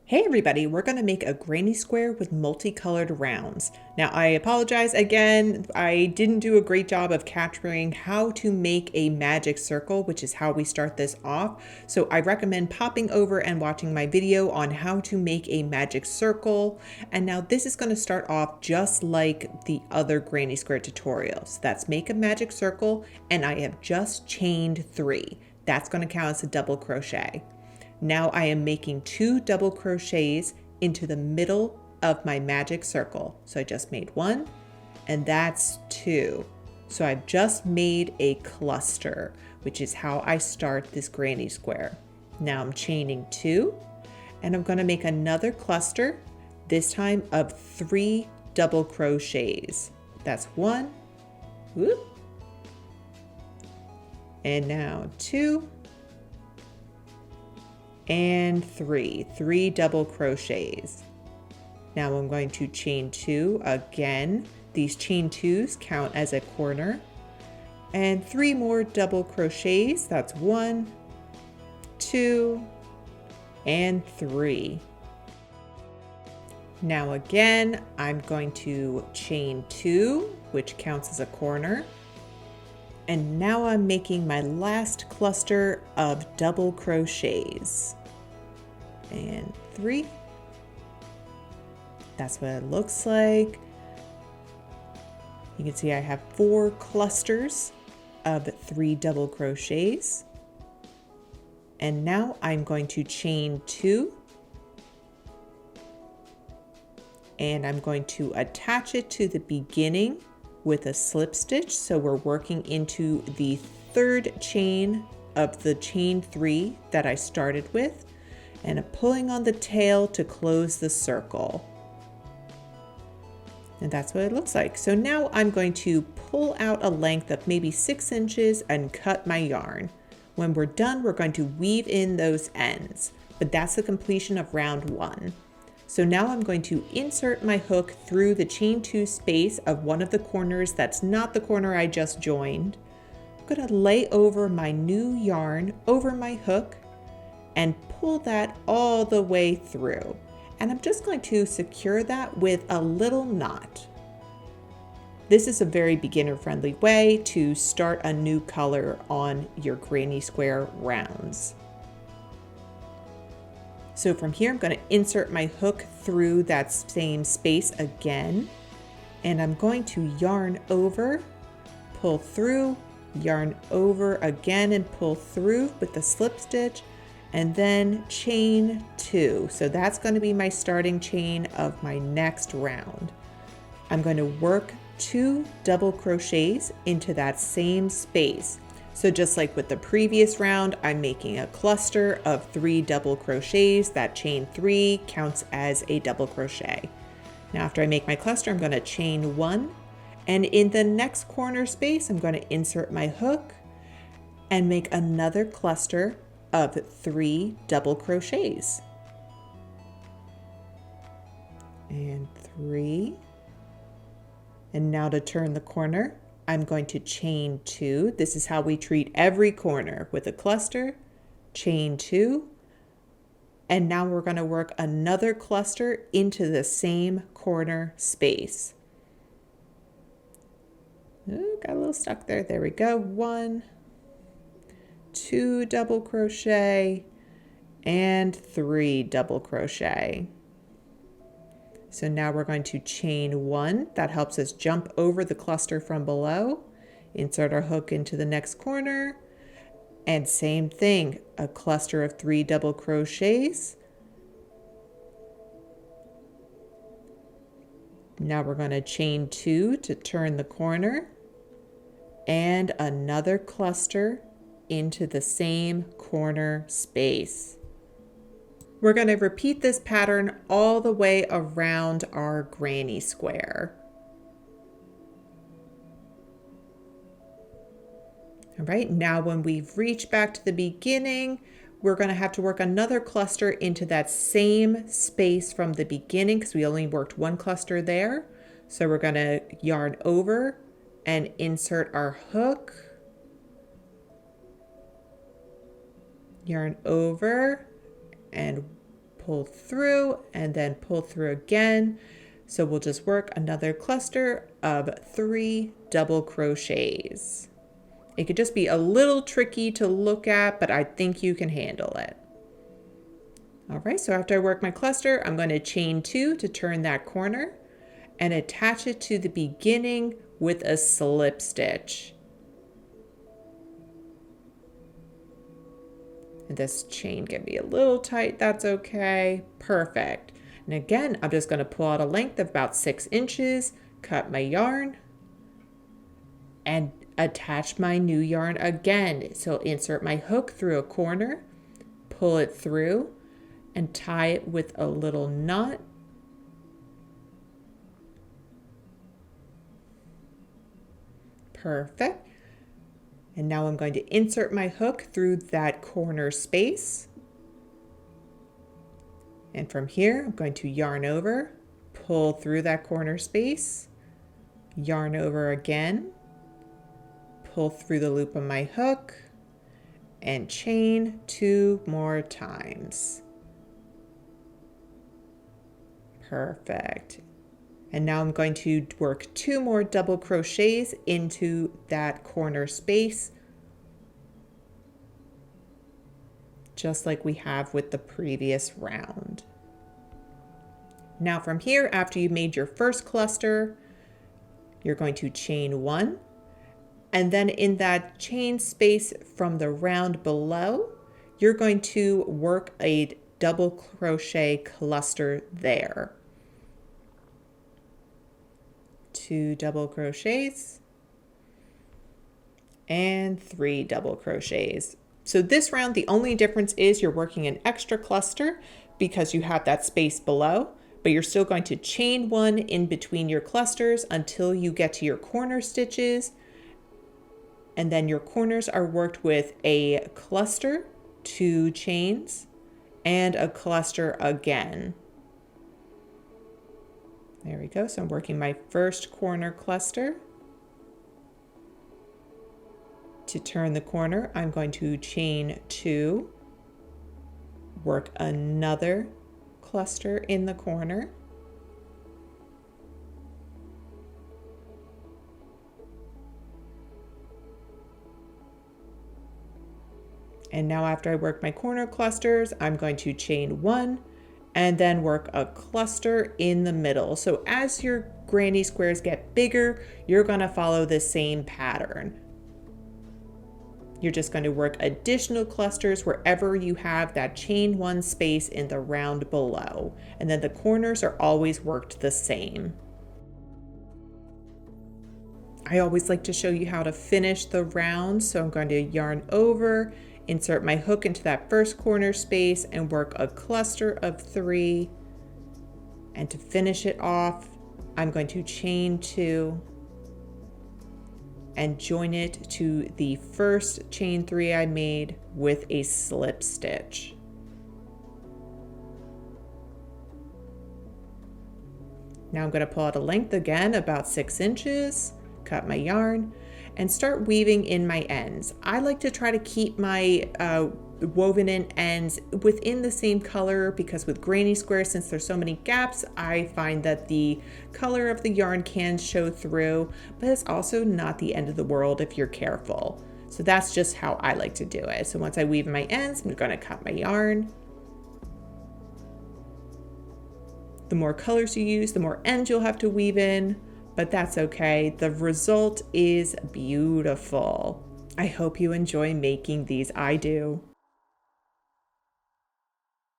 Hey everybody, we're going to make a granny square with multicolored rounds. Now I apologize again, I didn't do a great job of capturing how to make a magic circle, which is how we start this off. So I recommend popping over and watching my video on how to make a magic circle. And now this is going to start off just like the other granny square tutorials. That's make a magic circle, and I have just chained 3. That's going to count as a double crochet. Now I am making 2 double crochets into the middle of my magic circle. So I just made 1, and that's 2. So I've just made a cluster, which is how I start this granny square. Now I'm chaining 2, and I'm going to make another cluster, this time of 3 double crochets. That's 1, whoop, and now 2, and 3 double crochets. Now I'm going to chain 2 again. These chain 2s count as a corner, and 3 more double crochets. That's 1, 2, and 3. Now again, I'm going to chain 2, which counts as a corner. And now I'm making my last cluster of double crochets. And 3. That's what it looks like. You can see I have 4 clusters of 3 double crochets. And now I'm going to chain 2. And I'm going to attach it to the beginning with a slip stitch. So we're working into the 3rd chain of the chain 3 that I started with, and I'm pulling on the tail to close the circle. And that's what it looks like. So now I'm going to pull out a length of maybe 6 inches and cut my yarn. When we're done, we're going to weave in those ends, but that's the completion of round 1. So now I'm going to insert my hook through the chain 2 space of one of the corners that's not the corner I just joined. I'm going to lay over my new yarn over my hook and pull that all the way through. And I'm just going to secure that with a little knot. This is a very beginner-friendly way to start a new color on your granny square rounds. So from here, I'm going to insert my hook through that same space again, and I'm going to yarn over, pull through, yarn over again and pull through with the slip stitch, and then chain 2. So that's going to be my starting chain of my next round. I'm going to work 2 double crochets into that same space. So just like with the previous round, I'm making a cluster of 3 double crochets. That chain 3 counts as a double crochet. Now after I make my cluster, I'm going to chain 1, and in the next corner space, I'm going to insert my hook and make another cluster of 3 double crochets. And 3. And now to turn the corner, I'm going to chain 2. This is how we treat every corner, with a cluster, chain 2, and now we're going to work another cluster into the same corner space. Ooh, got a little stuck there. There we go. 1, 2 double crochet, and 3 double crochet. So now we're going to chain 1. That helps us jump over the cluster from below. Insert our hook into the next corner. And same thing, a cluster of 3 double crochets. Now we're going to chain 2 to turn the corner. And another cluster into the same corner space. We're going to repeat this pattern all the way around our granny square. All right, now when we've reached back to the beginning, we're going to have to work another cluster into that same space from the beginning because we only worked 1 cluster there. So we're going to yarn over and insert our hook, yarn over, and pull through and then pull through again. So we'll just work another cluster of 3 double crochets. It could just be a little tricky to look at, but I think you can handle it. All right, so after I work my cluster, I'm going to chain 2 to turn that corner and attach it to the beginning with a slip stitch. And this chain can be a little tight, that's okay. Perfect. And again, I'm just going to pull out a length of about 6 inches, cut my yarn, and attach my new yarn again. So insert my hook through a corner, pull it through, and tie it with a little knot. Perfect. And now I'm going to insert my hook through that corner space. And from here, I'm going to yarn over, pull through that corner space, yarn over again, pull through the loop of my hook, and chain 2 more times. Perfect. And now I'm going to work 2 more double crochets into that corner space, just like we have with the previous round. Now from here, after you've made your first cluster, you're going to chain 1, and then in that chain space from the round below, you're going to work a double crochet cluster there. 2 double crochets and 3 double crochets. So this round, the only difference is you're working an extra cluster because you have that space below, but you're still going to chain 1 in between your clusters until you get to your corner stitches. And then your corners are worked with a cluster, 2 chains, and a cluster again. There we go. So I'm working my first corner cluster. To turn the corner, I'm going to chain 2, work another cluster in the corner, and now after I work my corner clusters, I'm going to chain 1 and then work a cluster in the middle. So as your granny squares get bigger, you're going to follow the same pattern. You're just going to work additional clusters wherever you have that chain 1 space in the round below. And then the corners are always worked the same. I always like to show you how to finish the round. So I'm going to yarn over, insert my hook into that first corner space and work a cluster of 3. And to finish it off, I'm going to chain 2 and join it to the first chain 3 I made with a slip stitch. Now I'm going to pull out a length again, about 6 inches, cut my yarn, and start weaving in my ends. I like to try to keep my woven in ends within the same color because with granny squares, since there's so many gaps, I find that the color of the yarn can show through, but it's also not the end of the world if you're careful. So that's just how I like to do it. So once I weave my ends, I'm going to cut my yarn. The more colors you use, the more ends you'll have to weave in, but that's okay. The result is beautiful. I hope you enjoy making these. I do.